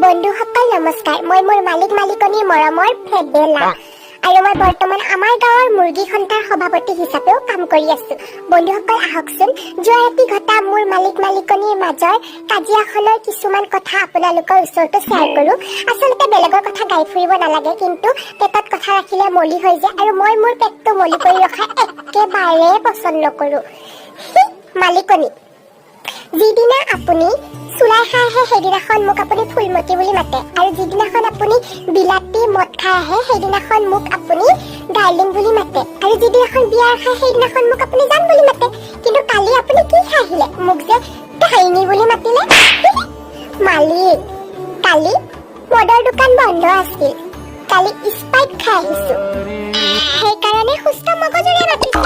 বন্ধুসকল নমস্কাৰ মই মোৰ মালিকনীৰ মৰমৰ ফেবেলা আৰু মই বৰ্তমান আমাৰ গাঁৱৰ মুৰ্গী সন্থাৰ সভাপতি হিচাপেও কাম কৰি আছো। বন্ধুসকল আহকচোন যোৱা ৰাতি ঘটা মোৰ মালিকনীৰ মাজৰ কাজিয়াখনৰ কিছুমান কথা আপোনালোকৰ ওচৰতে শ্বেয়াৰ কৰো। আচলতে বেলেগৰ কথা গাই ফুৰিব নালাগে, কিন্তু পেটত কথা ৰাখিলে মলি হৈ যায় আৰু মই মোৰ পেটটো মলি কৰি ৰখা একেবাৰে পছন্দ নকৰো। মালিকনী, যিদিনা আপুনি চুলাই খাই আহে সেইদিনাখন মোক আপুনি ফুলমতি বুলি মাতে, আৰু যিদিনাখন আপুনি বিলাতী মদ খাই আহে সেইদিনাখন মোক আপুনি ডাৰ্লিং বুলি মাতে, আৰু যিদিনাখন বিয়াৰ খাই সেইদিনাখন মোক আপুনি জান বুলি মাতে। কিন্তু কালি আপুনি কি খাই আহিলে? মোক যে কাহিনী বুলি মাতিলে। মালিক, কালি মদৰ দোকান বন্ধ আছিল, কালি স্প্ৰাইট খাই আহিছো, সেইকাৰণে সুস্থ মগজুৰে মাতিছো।